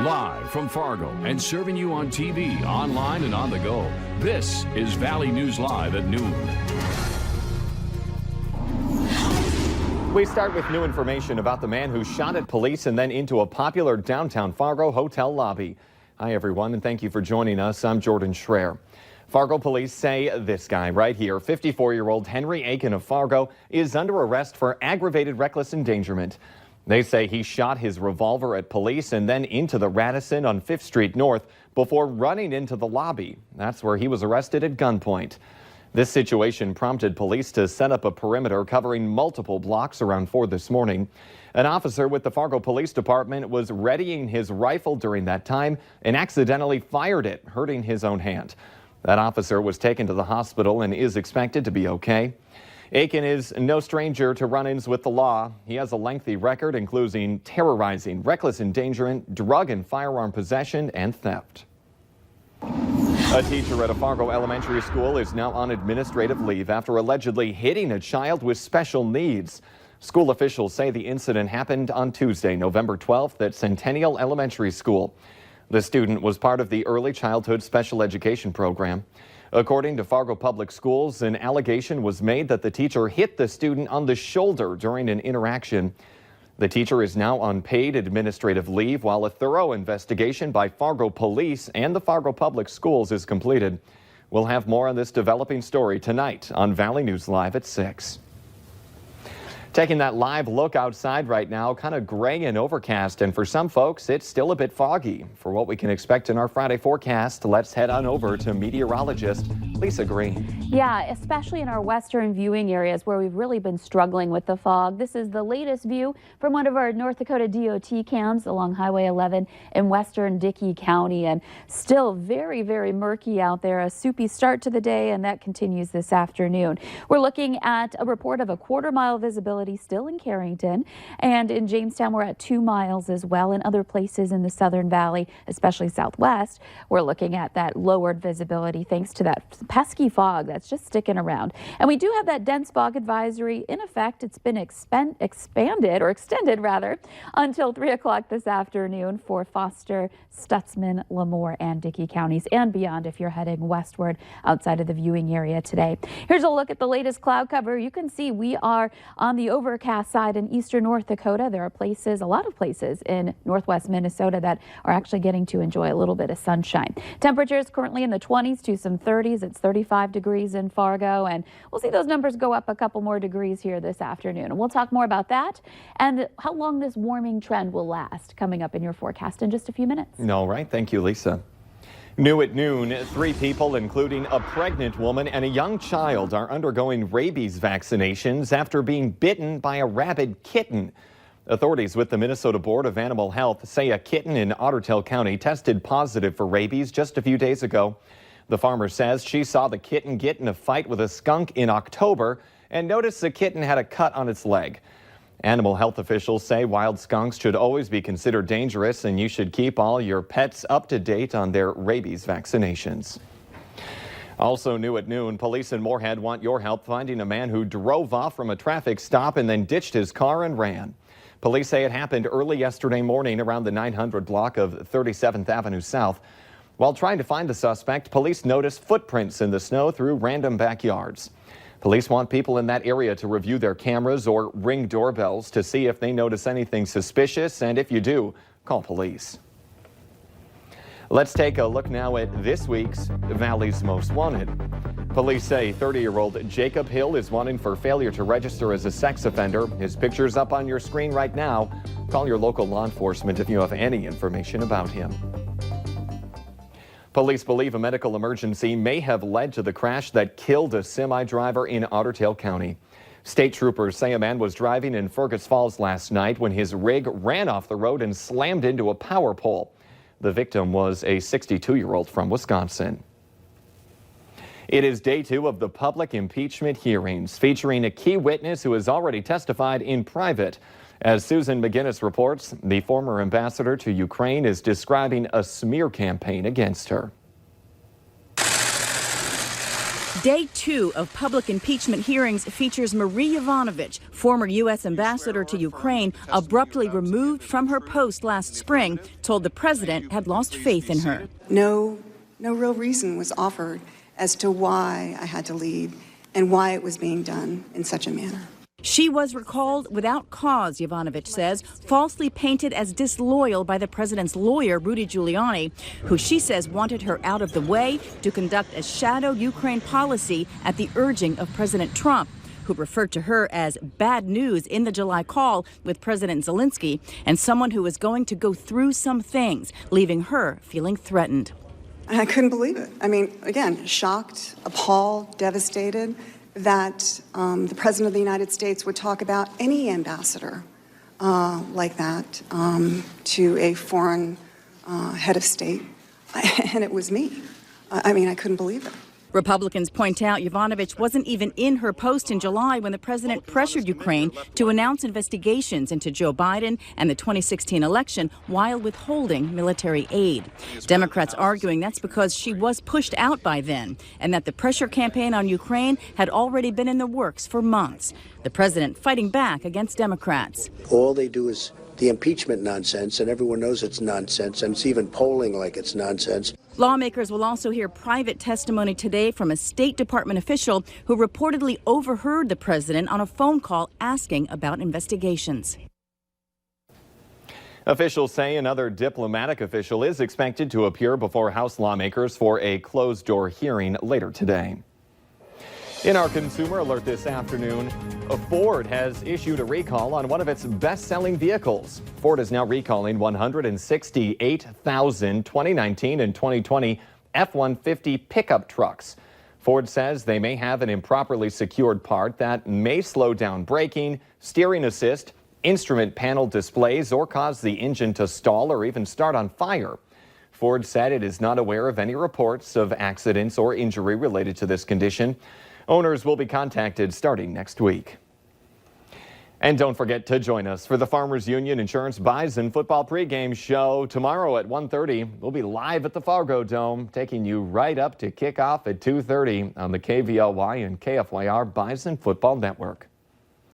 Live from Fargo and serving you on TV, online, and on the go. This is Valley News Live at noon. We start with new information about the man who shot at police and then into a popular downtown Fargo hotel lobby. Hi, everyone, and thank you for joining us. I'm Jordan Schreier. Fargo police say this guy right here, 54-year-old Henry Aiken of Fargo, is under arrest for aggravated reckless endangerment. They say he shot his revolver at police and then into the Radisson on 5th Street North before running into the lobby. That's where he was arrested at gunpoint. This situation prompted police to set up a perimeter covering multiple blocks around 4 this morning. An officer with the Fargo Police Department was readying his rifle during that time and accidentally fired it, hurting his own hand. That officer was taken to the hospital and is expected to be okay. Aiken is no stranger to run-ins with the law. He has a lengthy record including terrorizing, reckless endangerment, drug and firearm possession, and theft. A teacher at a Fargo elementary school is now on administrative leave after allegedly hitting a child with special needs. School officials say the incident happened on Tuesday, November 12th at Centennial Elementary School. The student was part of the Early Childhood Special Education program. According to Fargo Public Schools, an allegation was made that the teacher hit the student on the shoulder during an interaction. The teacher is now on paid administrative leave while a thorough investigation by Fargo Police and the Fargo Public Schools is completed. We'll have more on this developing story tonight on Valley News Live at 6. Taking that live look outside right now, kind of gray and overcast, and for some folks, it's still a bit foggy. For what we can expect in our Friday forecast, let's head on over to meteorologist Lisa Green. Yeah, especially in our western viewing areas where we've really been struggling with the fog. This is the latest view from one of our North Dakota DOT cams along Highway 11 in western Dickey County, and still very, very murky out there. A soupy start to the day, and that continues this afternoon. We're looking at a report of a quarter-mile visibility still in Carrington, and in Jamestown we're at 2 miles as well. In other places in the Southern Valley, especially southwest, we're looking at that lowered visibility thanks to that pesky fog that's just sticking around. And we do have that dense fog advisory in effect. It's been extended rather until 3 o'clock this afternoon for Foster, Stutzman, Lemoore, and Dickey counties and beyond if you're heading westward outside of the viewing area today. Here's a look at the latest cloud cover. You can see we are on the overcast side in eastern North Dakota. There are places, a lot of places in northwest Minnesota that are actually getting to enjoy a little bit of sunshine. Temperatures currently in the 20s to some 30s. It's 35 degrees in Fargo, and we'll see those numbers go up a couple more degrees here this afternoon. And we'll talk more about that and how long this warming trend will last coming up in your forecast in just a few minutes. All right. Thank you, Lisa. New at noon, 3 people, including a pregnant woman and a young child, are undergoing rabies vaccinations after being bitten by a rabid kitten. Authorities with the Minnesota Board of Animal Health say a kitten in Otter Tail County tested positive for rabies just a few days ago. The farmer says she saw the kitten get in a fight with a skunk in October and noticed the kitten had a cut on its leg. Animal health officials say wild skunks should always be considered dangerous, and you should keep all your pets up to date on their rabies vaccinations. Also new at noon, police in Moorhead want your help finding a man who drove off from a traffic stop and then ditched his car and ran. Police say it happened early yesterday morning around the 900 block of 37th Avenue South. While trying to find the suspect, police noticed footprints in the snow through random backyards. Police want people in that area to review their cameras or ring doorbells to see if they notice anything suspicious, and if you do, call police. Let's take a look now at this week's Valley's Most Wanted. Police say 30-year-old Jacob Hill is wanted for failure to register as a sex offender. His picture's up on your screen right now. Call your local law enforcement if you have any information about him. Police believe a medical emergency may have led to the crash that killed a semi-driver in Otter Tail County. State troopers say a man was driving in Fergus Falls last night when his rig ran off the road and slammed into a power pole. The victim was a 62-year-old from Wisconsin. It is day 2 of the public impeachment hearings, featuring a key witness who has already testified in private. As Susan McGinnis reports, the former ambassador to Ukraine is describing a smear campaign against her. Day 2 of public impeachment hearings features Marie Yovanovitch, former U.S. ambassador to Ukraine, abruptly removed from her post last spring, told the president had lost faith in her. No real reason was offered as to why I had to leave and why it was being done in such a manner. She was recalled without cause, Yovanovitch says, falsely painted as disloyal by the president's lawyer, Rudy Giuliani, who she says wanted her out of the way to conduct a shadow Ukraine policy at the urging of President Trump, who referred to her as bad news in the July call with President Zelensky, and someone who was going to go through some things, leaving her feeling threatened. I couldn't believe it. I mean, again, shocked, appalled, devastated that the President of the United States would talk about any ambassador like that to a foreign head of state. And it was me. I mean, I couldn't believe it. Republicans point out Yovanovitch wasn't even in her post in July when the president pressured Ukraine to announce investigations into Joe Biden and the 2016 election while withholding military aid. Democrats arguing that's because she was pushed out by then and that the pressure campaign on Ukraine had already been in the works for months. The president fighting back against Democrats. All they do is the impeachment nonsense, and everyone knows it's nonsense, and it's even polling like it's nonsense. Lawmakers will also hear private testimony today from a State Department official who reportedly overheard the president on a phone call asking about investigations. Officials say another diplomatic official is expected to appear before House lawmakers for a closed-door hearing later today. In our consumer alert this afternoon, Ford has issued a recall on one of its best-selling vehicles. Ford is now recalling 168,000 2019 and 2020 F-150 pickup trucks. Ford says they may have an improperly secured part that may slow down braking, steering assist, instrument panel displays, or cause the engine to stall or even start on fire. Ford said it is not aware of any reports of accidents or injury related to this condition. Owners will be contacted starting next week. And don't forget to join us for the Farmers Union Insurance Bison football pregame show tomorrow at 1:30. We'll be live at the Fargo Dome, taking you right up to kickoff at 2:30 on the KVLY and KFYR Bison Football Network.